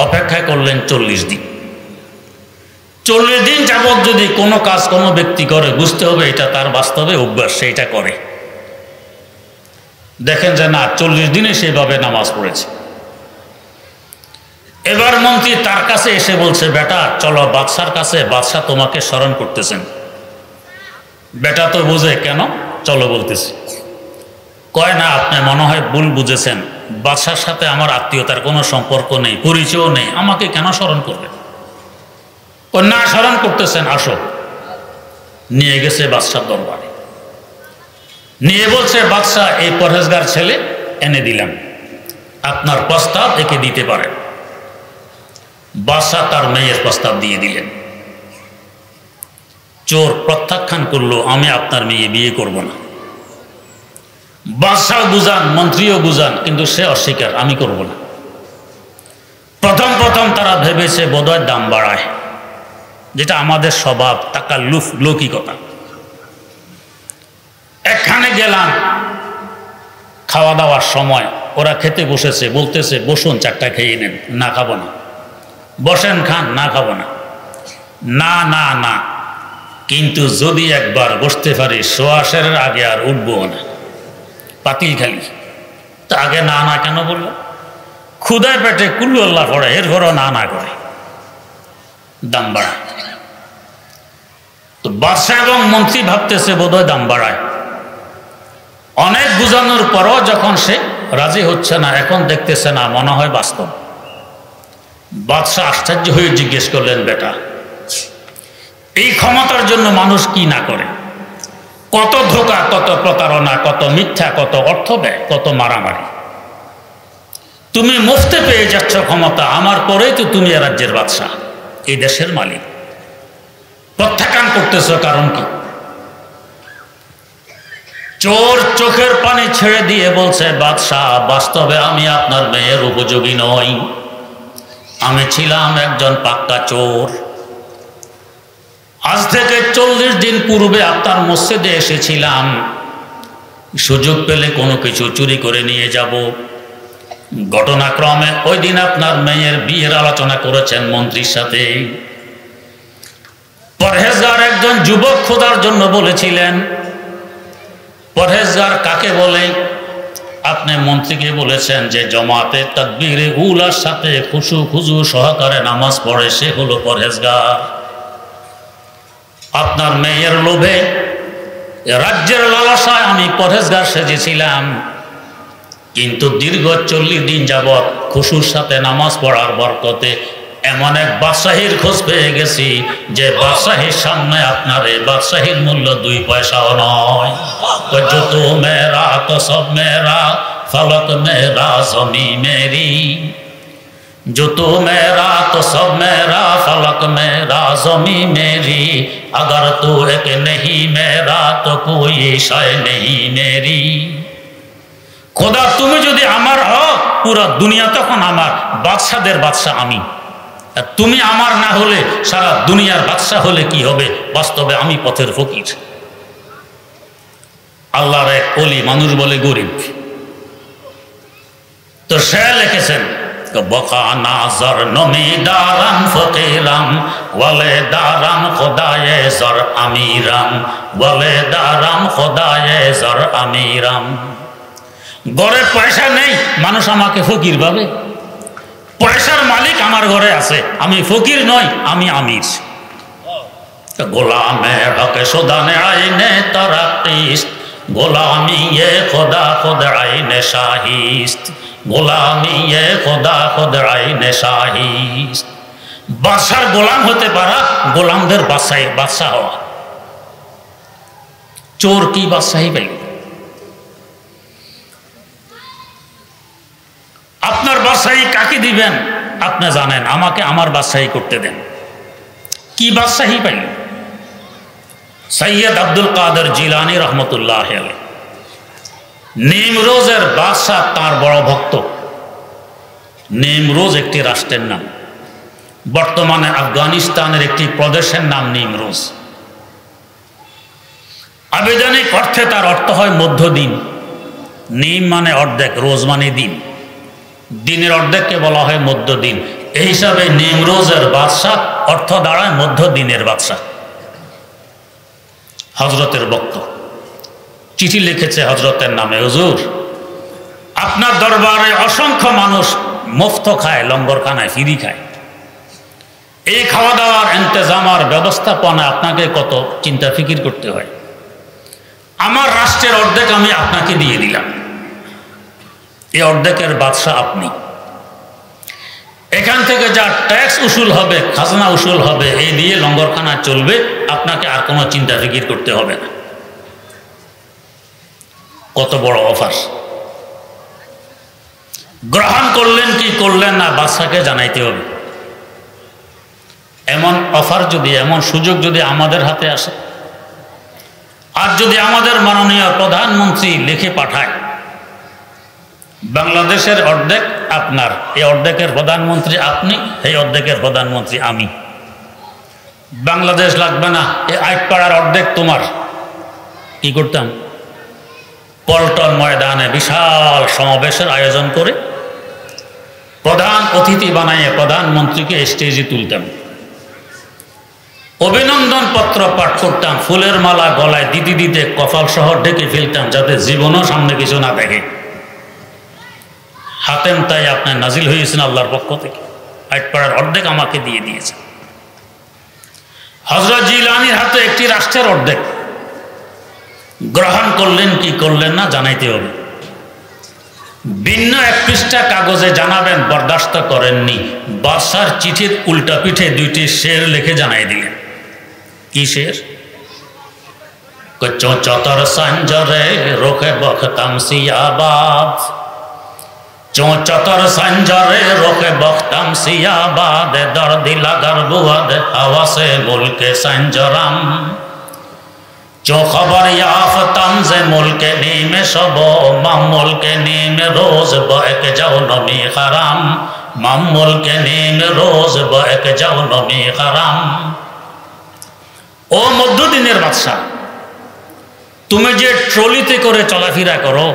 Speaker 1: অপেক্ষা করলেন 40 দিন। 40 দিন যাবৎ যদি কোনো কাজ কোনো ব্যক্তি করে, বুঝতে হবে এটা তার বাস্তবে অভ্যাস, সেইটা করে। দেখেন যে না, 40 দিনে সেভাবে নামাজ পড়েছে। এবার মন্ত্রী তার কাছে এসে বলছে, বেটা চলো বাদশার কাছে, বাদশাহ তোমাকে স্মরণ করতেছেন। বেটা তো বুঝে, কেন চলো বলতেছি। কয় না, আপনি মনে হয় ভুল বুঝেছেন, বাদশার সাথে আমার আত্মীয়তার কোনো সম্পর্ক নেই, পরিচয় নেই, আমাকে কেন স্মরণ করবেন? না স্মরণ করতেছেন, আসো। নিয়ে গেছে বাদশার দরবারে, নিয়ে বলছে, বাদশাহ এই পরহেজগার ছেলে এনে দিলাম, আপনার প্রস্তাব একে দিতে পারেন। বাদশাহ তার মেয়ের প্রস্তাব দিয়ে দিলেন। চোর প্রত্যাখ্যান করলো, আমি আপনার মেয়ে বিয়ে করব না। বাদশাহ বুঝান, মন্ত্রীও বুঝান, কিন্তু সে অস্বীকার, আমি করব না। প্রথম প্রথম তারা ভেবেছে বোধহয় দাম বাড়ায়, যেটা আমাদের স্বভাব, টাকা লৌকিকতা। এখানে গেলাম, খাওয়া দাওয়ার সময় ওরা খেতে বসেছে, বলতেছে বসুন, চারটা খেয়ে নেন। না খাবো না। বসেন, খান। না খাবো না। না না না, কিন্তু যদি একবার বসতে পারি সোয়াশের আগে আর উঠবো না, পাতিল খালি। তা আগে না না কেন বলল? ক্ষুদায় পেটে কুল্লু আল্লাহ পড়ে, এরপরও না না করে, দাম বাড়ায়। তো বাদশা এবং মন্ত্রী ভাবতেছে বোধহয় দাম বাড়ায়। অনেক বুঝানোর পরও যখন সে রাজি হচ্ছে না, এখন দেখতেছে না, মনে হয় বাস্তব। বাদশা আশ্চর্য হয়ে জিজ্ঞেস করলেন, বেটা, এই ক্ষমতার জন্য মানুষ কি না করে? কত ধোঁকা, কত প্রতারণা, কত মিথ্যা, কত অর্থ ব্যয়, কত মারামারি। তুমি মুফতে পেয়ে যাচ্ছ ক্ষমতা, আমার পরেই তো তুমি এ রাজ্যের বাদশা, এই দেশের মালিক। প্রত্যাখ্যান করতেছ কারণ কি? চোর চোখের পানি ছেড়ে দিয়ে বলছে, বাদশাহ, বাস্তবে আমি আপনার মেয়ের উপযোগী নই। আমি ছিলাম একজন পাক্কা চোর। আজ থেকে 40 দিন পূর্বে আপনার মসজিদে এসেছিলাম, সুযোগ পেলে কোনো কিছু চুরি করে নিয়ে যাব। ঘটনাক্রমে ওই দিন আপনার মেয়ের বিয়ের আলোচনা করেছেন মন্ত্রীর সাথে। পরহেজগার একজন যুবক খোদার জন্য বলেছিলেন। পরহেজগার কাকে বলে? আপনি মন্ত্রীকে বলেছেন যে জমাতে তাকবীরে উলার সাথে খুশু খুজু সহকারে নামাজ পড়ে, সে হলো পরহেজগার। আপনার মেয়ের লোভে, রাজ্যের লালসায় আমি পরহেজগার সেজেছিলাম, কিন্তু দীর্ঘ 40 দিন যাবৎ খুশুর সাথে নামাজ পড়ার বরকতে এমন এক বাদশাহীর খোঁজ পেয়ে গেছি যে বাদশাহীর সামনে আপনার এই বাদশাহীর মূল্য 2 পয়সাও নয়। যত মেরা তো সব মেরা, ফলক মেরা, জমি মেরি। যত মেরা তো সব মেরা, ফলক মেরা, জমি মেরি। अगर तू एक नहीं मेरा तो कोई शय नहीं मेरी। খোদা, তুমি যদি আমার হও, পুরো দুনিয়া তখন আমার, বাদশাদের বাদশা আমি। তুমি আমার না হলে সারা দুনিয়ার বাদশা হলে কি হবে? বাস্তবে আমি পথের ফকির। আল্লাহর এক ওলি, মানুষ বলে গরিব। তো সে লিখেছেন, বকা নাজর নমি দারাম ফকিরাম ওয়ালে দারাম খোদায়ে জর আমিরাম, ওয়ালে দারাম খোদায়ে জর আমিরাম। ঘরে পয়সা নেই, মানুষ আমাকে ফকির ভাবে। পয়সার মালিক আমার ঘরে আছে, আমি ফকির নই, আমি আমির। গোলামে হকে সুদানে আইনে তারাকিস্ত, গোলামি এ খোদা খোদ আইনে শাহিস্ত, গোলামি এ খোদা খোদ আইনে শাহিস্ত। বাদশার গোলাম হতে পারা, গোলামদের বাদশা হওয়া। চোর কি বাদশাহী পাইল? আপনার বাদশাহী কাকে দিবেন আপনি জানেন, আমাকে আমার বাদশাহী করতে দেন। কি বাদশাহী পাইল? সৈয়দ আব্দুল কাদের জিলানী রহমতুল্লাহ আলাইহি, নিমরোজের বাদশাহ তার বড় ভক্ত। নিমরোজ একটি রাষ্ট্রের নাম, বর্তমানে আফগানিস্তানের একটি প্রদেশের নাম নিমরোজ। আবেদনিক অর্থে তার অর্থ হয় মধ্যদিন। নিম মানে অর্ধেক, রোজ মানে দিন। দিনের অর্ধেককে বলা হয় মধ্যদিন। এই হিসাবে নিমরোজের বাদশাহ অর্থ দাঁড়ায় মধ্যদিনের বাদশাহ। হজরতের ভক্ত চিঠি লিখেছে হজরতের নামে, হুজুর, আপনার দরবারে অসংখ্য মানুষ মুফত খায়, লঙ্গরখানায় ফ্রি খায়। এই খাওয়া দাওয়ার ইন্তজাম আর ব্যবস্থাপনা আপনাকে কত চিন্তা ফিকির করতে হয়। আমার রাষ্ট্রের অর্ধেক আমি আপনাকে দিয়ে দিলাম, এই অর্ধেকের বাদশাহ আপনি। এখান থেকে যা ট্যাক্স উসুল হবে, খাজনা উসুল হবে, এই দিয়ে লঙ্গরখানা চলবে, আপনাকে আর কোনো চিন্তা ফিকির করতে হবে না। কত বড় অফার! গ্রহণ করলেন কি করলেন না, বাদশাকে জানাইতে হবে। এমন অফার যদি, এমন সুযোগ যদি আমাদের হাতে আসে, আর যদি আমাদের মাননীয় প্রধানমন্ত্রী লিখে পাঠায়, বাংলাদেশের অর্ধেক আপনার, এই অর্ধেকের প্রধানমন্ত্রী আপনি, এই অর্ধেকের প্রধানমন্ত্রী আমি। বাংলাদেশ লাগবে না, এই আইটপাড়ার অর্ধেক তোমার। কি করতাম? পল্টন ময়দানে বিশাল সমাবেশের আয়োজন করে প্রধান অতিথি বানাইয়ে প্রধানমন্ত্রীকে স্টেজে তুলতাম, অভিনন্দন পত্র পাঠ করতাম, ফুলের মালা গলায় দিতে দিতে কপাল শহর ঢেকে ফেলতাম, যাতে জীবনও সামনে কিছু না দেখে। হাতেম তাই আপনি নাজিল হয়েছেন আল্লাহর পক্ষ থেকে, আয়াত পড়ার অর্ধেক আমাকে দিয়ে দিয়েছেন। হযরত জিলানীর হাতে একটি রাষ্ট্রের অর্ধেক গ্রহণ করলেন কি করলেন না জানাইতে হবে। ভিন্ন এক পৃষ্ঠা কাগজে জানাবেন বরদাস্ত করেননি, বাদশার চিঠির উল্টা পিঠে দুইটি শের লিখে জানাই দিলেন। কি শের? চৌচতর সঞ্জরে রোখে বখতাম সিয়াবাদ, চৌচতর সঞ্জরে রোখে বখতাম সিয়াবাদ, দর্দি লাগার বুয়াদ হাওয়া সে মুলকে সঞ্জরাম, जो खबर याफ्तम से मुल्क नीम शबो मामूल के नीम रोज बहक जाओ नमी खराम, मामूल के नीम रोज बहक जाओ नमी खराम। ও মধ্যদিনের বাদশা, তুমি যে ট্রলিতে করে চলাফেরা করো,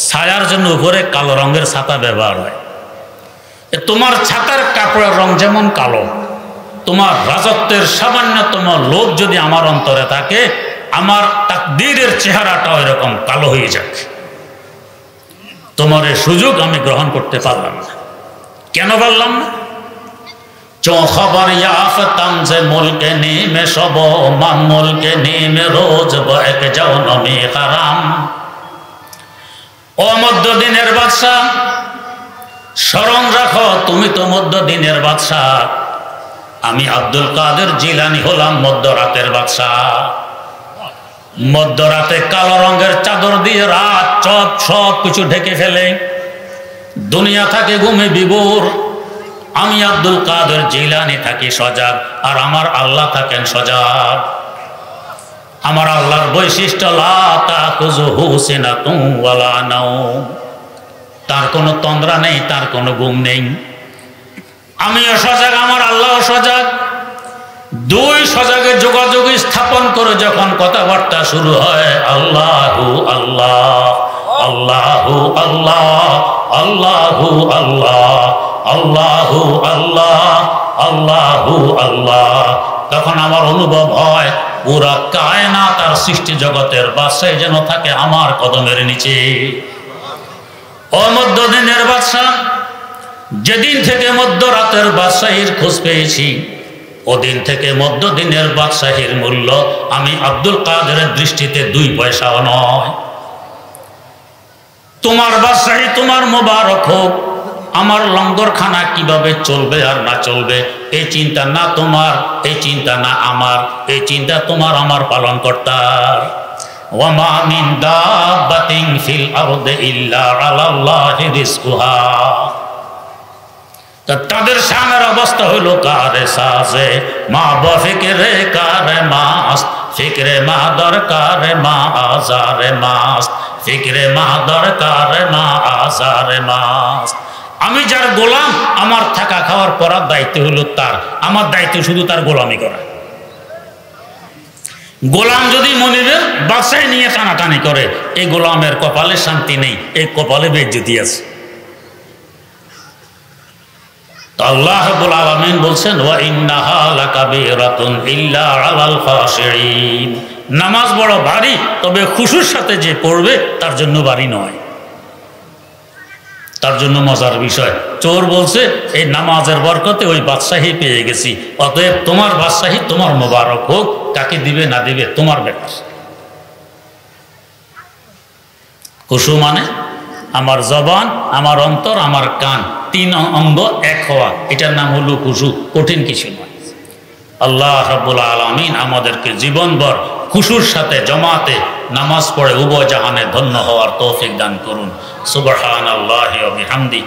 Speaker 1: ছায়ার জন্য উপরে কালো রঙের ছাতা ব্যবহার হয়। তোমার ছাতার কাপড়ের রং যেমন কালো, তোমার রাজত্বের সামান্যতম লোভ যদি আমার অন্তরে থাকে, আমার তাকদীরের চেহারাটাও এরকম কালো হয়ে যাবে। তোমার এই সুযোগ আমি গ্রহণ করতে পারলাম না। কেন পারলাম না? চো খবর ইয়াফতাম যে মুলকে নেমে সব মামুলকে নেমে রোজ বহক যাও নমি হারাম। ও মধ্যদিনের বাদশা, স্মরণ রাখো তুমি তো মধ্যদিনের বাদশা, আমি আব্দুল কাদের জিলানী হলাম মধ্যরাতের বাদশা। মধ্যরাতে কালো রঙের চাদর দিয়ে রাত সব কিছু ঢেকে ফেলে, দুনিয়া থাকে ঘুমে বিভোর। আমি আব্দুল কাদের জিলানী থাকি সজাগ, আর আমার আল্লাহ থাকেন সজাগ। আমার আল্লাহর বৈশিষ্ট্য লা তাখুযুহু সিনাতুন ওয়ালা নাওম, তার কোনো তন্দ্রা নেই, তার কোনো ঘুম নেই। আমিও সজাগ, আমার আল্লাহও সজাগ। দুই সজাগে যোগাযোগ স্থাপন করে যখন কথাবার্তা শুরু হয়, আল্লাহু আল্লাহ আল্লাহু আল্লাহ আল্লাহু আল্লাহ আল্লাহু আল্লাহ আল্লাহু আল্লাহ, তখন আমার অনুভব হয় পুরা কায়নাত আর সৃষ্টি জগতের বাদশাহ যেন থাকে আমার কদমের নিচে। ও মধ্যদিনের বাদশা, যেদিন থেকে মধ্যরাতের বাদশাহীর খোঁজ পেয়েছি, ওদিন থেকে মধ্যদিনের বাদশাহীর মূল্য আমি আব্দুল কাদেরের দৃষ্টিতে 2 পয়সাও নয়। তোমার বাদশাহী তোমার মোবারক হোক, আমার লঙ্গরখানা কিভাবে চলবে আর না চলবে এই চিন্তা না তোমার, এই চিন্তা না আমার, এই চিন্তা তোমার আমার পালনকর্তার। ওয়ামা মিন দাব্বাতিন ফিল আরদি ইল্লা আলাল্লাহি রিজকুহা। তাদের সামনের অবস্থা হইল কারে সাজে মা বফিকরে কারে মাস্ত, ফিকরে মা দরকারে মা আজারে মাস্ত, ফিকরে মা দরকারে মা আজারে মাস্ত। আমি যার গোলাম, আমার থাকা খাওয়ার পড়ার দায়িত্ব হলো তার, আমার দায়িত্ব শুধু তার গোলামি করা। গোলাম যদি মনিবের বাদশাহী নিয়ে টানাটানি করে, এই গোলামের কপালে শান্তি নেই, এই কপালে বেইজ্জতি আছে। আল্লাহ রাব্বুল আলামিন বলছেন, ওয়া ইন্নাহা লাকাবীরাতুন ইল্লা আলাল খাশিঈন। নামাজ বড় ভারী, তবে খুশুর সাথে যে পড়বে তার জন্য ভারী নয়, তার জন্য মজার বিষয়। চোর বলছে এই নামাজের বরকতে ওই বাদশাহী পেয়ে গেছি, অতএব তোমার বাদশাহী তোমার মোবারক হোক, কাকে দিবে না দিবে তোমার ব্যাপার। খুশু মানে আমার জবান, আমার অন্তর, আমার কান, 3 অঙ্গ এক হওয়া, এটার নাম হলো খুশু। কঠিন কিছু নয়। আল্লাহ রাব্বুল আলামিন আমাদেরকে জীবনভর খুশুর সাথে জমাতে নামাজ পড়ে উভয় জাহানে ধন্য হওয়ার তৌফিক দান করুন। সুবহানাল্লাহি ওয়া বিহামদি।